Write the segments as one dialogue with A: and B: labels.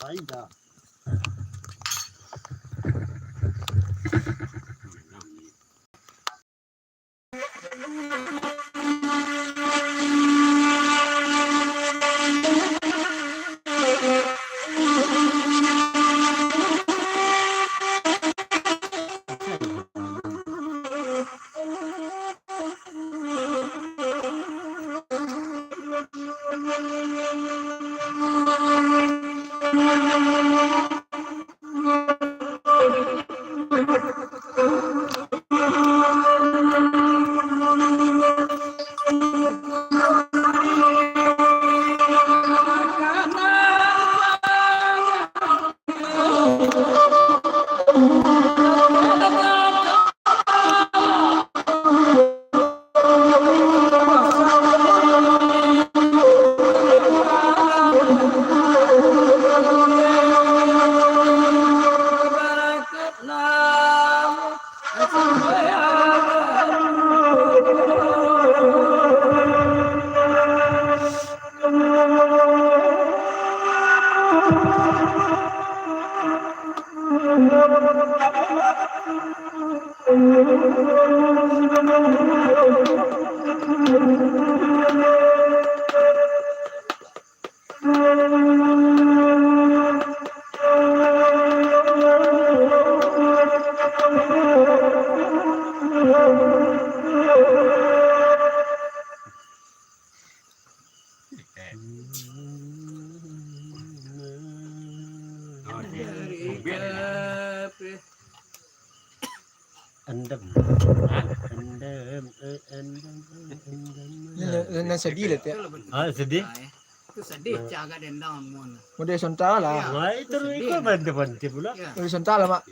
A: فايدة
B: Nan sedih lah tiap.
A: sedih.
C: Itu sedih jaga dendam mon.
B: Model sontak lah.
A: Wah, itu ikut bantu pula.
B: Model sontak lah mak.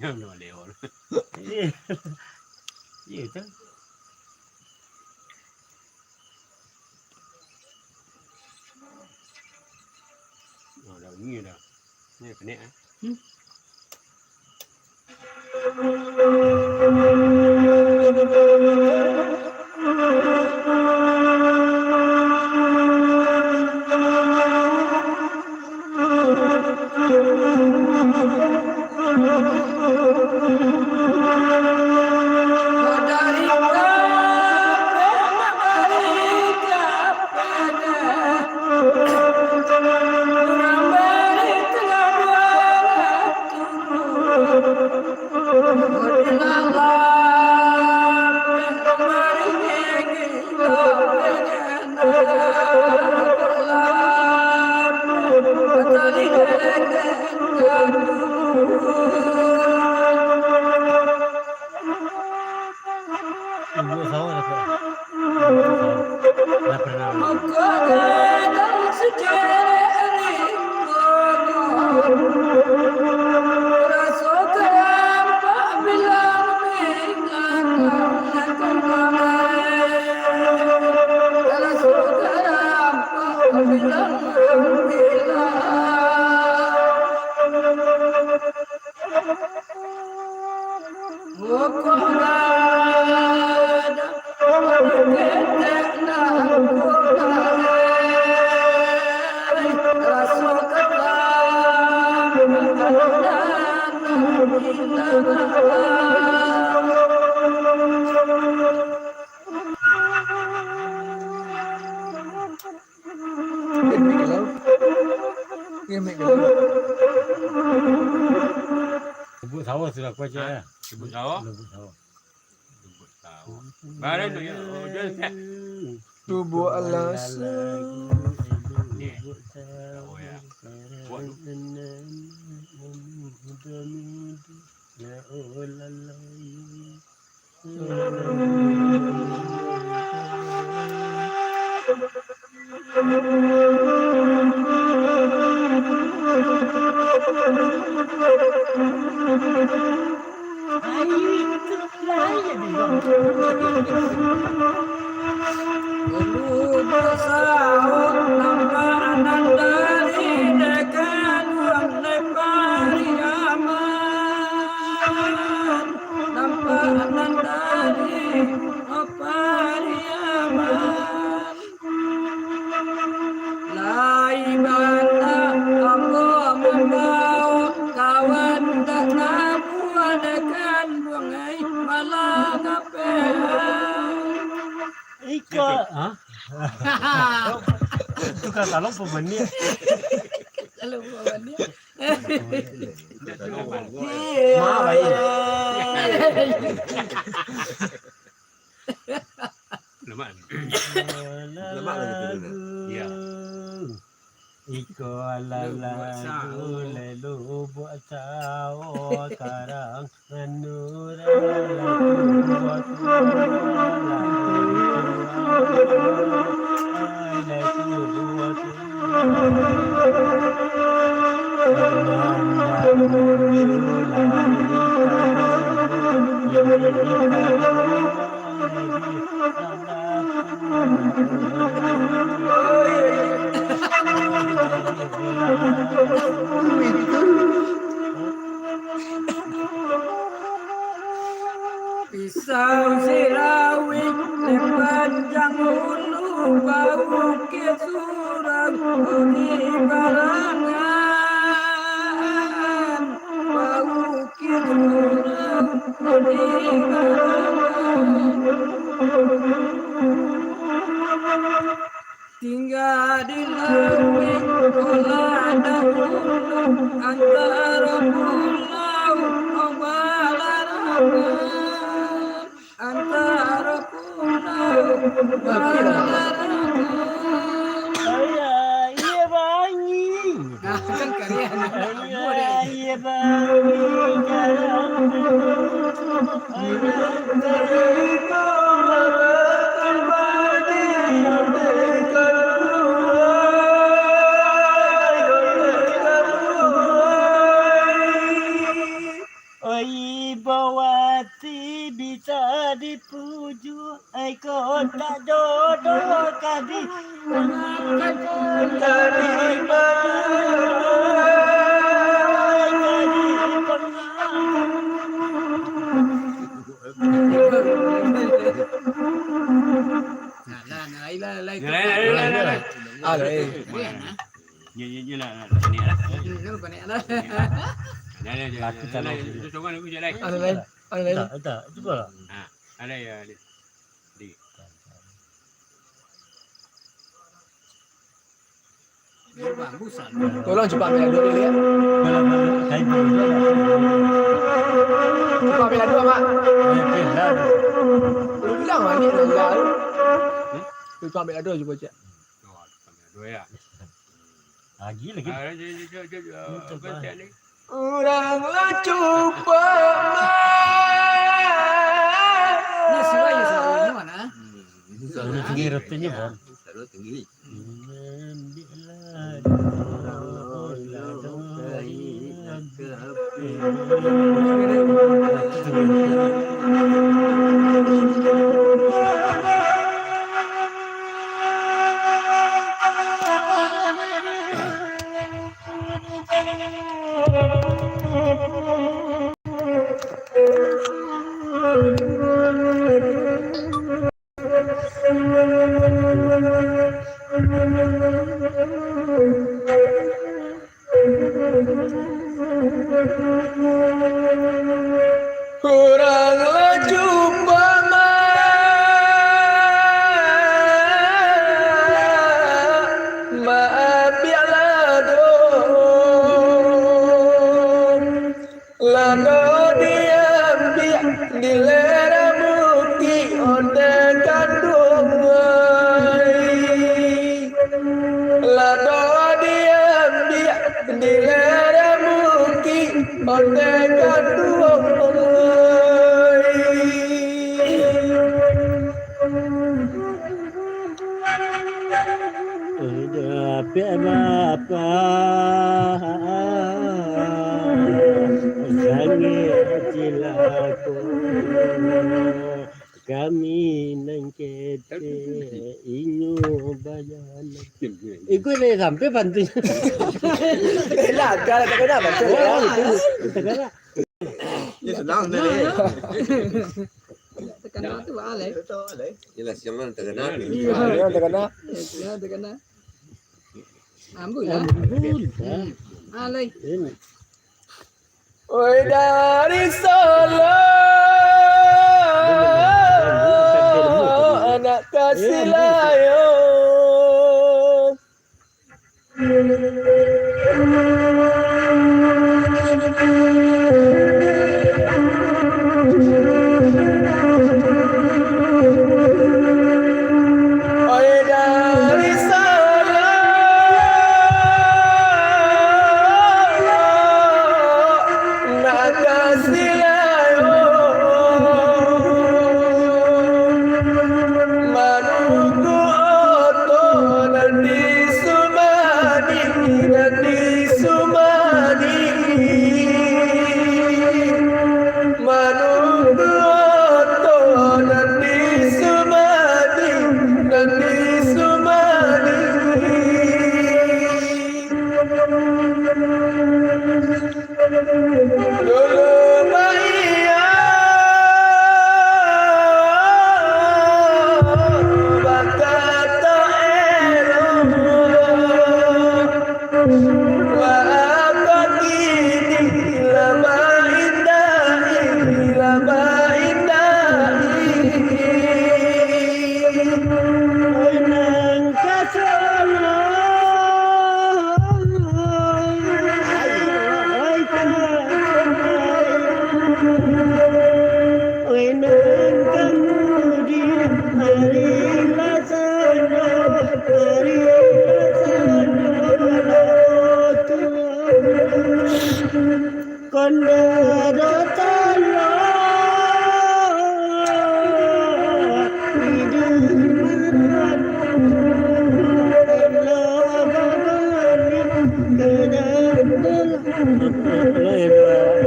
A: Yang no leo. Itu. Oh, dah ni dah. Ni penek ah. Lubuk sawah sudah kau je.
D: Lubuk sawah.
A: Lubuk sawah.
D: Lubuk sawah. Barang tu ya. Oh, dia set.
B: Tubuh alas.
D: Ni. Oh ya. Buat tu.
A: Ya Allah.
C: Nampak malah kape.
D: Ika, ha? Itu kata lo pembeni.
C: Kalau bawa dia.
D: Ma baik. Lemak.
A: Lemak lagi tu dulu.
D: Ya. Iko alala lelu buat sao karang anura
C: Pisau sirawik panjang ulu bau kesurang di barangan bau kesurang di barangan tinggal di lembing olah dahulu antara pulau Balarangan antara pulau Balarangan.
D: Iya bangi.
C: Nah, kan karya
D: Iya bangi. Bawati bisa dipuju, kau tak jodoh kadi.
B: Tolong cepat ambil dua dulu ya. Cepat ambil dua, Mak. Lu bilang Mak ni enggak. Cepat ambil dua cuba cek.
D: Dua ya. Lagi.
B: Oranglah cuba
C: Ni siapa yang mana?
D: Selalu tinggi rutenya bon.
A: Selalu tinggi.
B: Kuranglah jumpa maaf biarlah lado diambil dilera bukti onde kandung lado diambil dilera bukti onde kandung
D: Bapa sangat cilaku kami nangkete inyo bayan. Iku ni sampai bantu.
B: lah kalau tak kena baca ya.
D: Tegala.
A: Ini senang tadi.
C: Terkena tu alai.
A: Jelas yang mana terkenal ni.
B: Ya tak kena.
C: Ya terkena. Ambil lah. Alai.
B: Oi dari Solo anak kasih layong. Oi dari Solo anak kasih layong. Manunggu oto nanti sumadi manunggu oto nanti sumadi lulu bahia bakata ero wa abadini lama nang kasalo oi nang kamudi hari lasana Kondoro talo hidup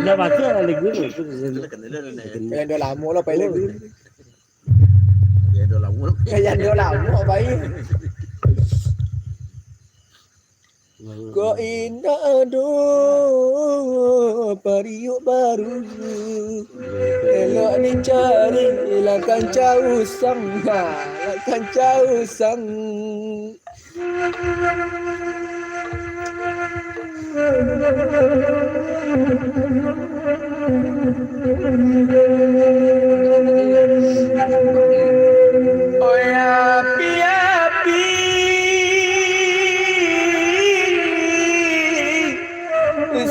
A: Dah baca lagu ni.
B: Kaya dah lama lah pai lagu.
E: Dia dah lama.
B: Kaya dah lama pai. Ko indah do periuk baru elok dicari lakan jauh sang lakan jauh sang oh ya api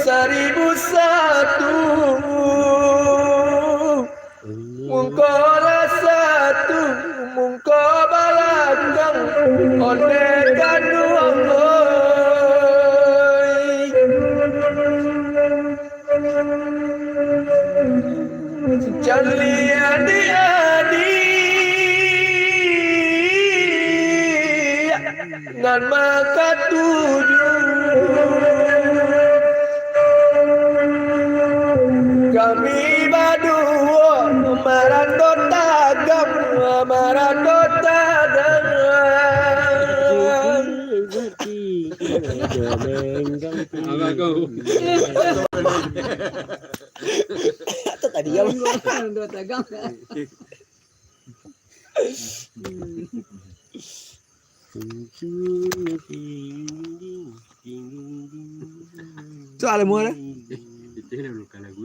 B: seribu satu mungkola satu mungko balakang onekan duang Jali adi nan maka kami berdua maradot dagang
D: Abang kau.
B: Itu tadi ya.
C: Dua tagang.
B: Soal mana?
A: Itu dah bukan lagu.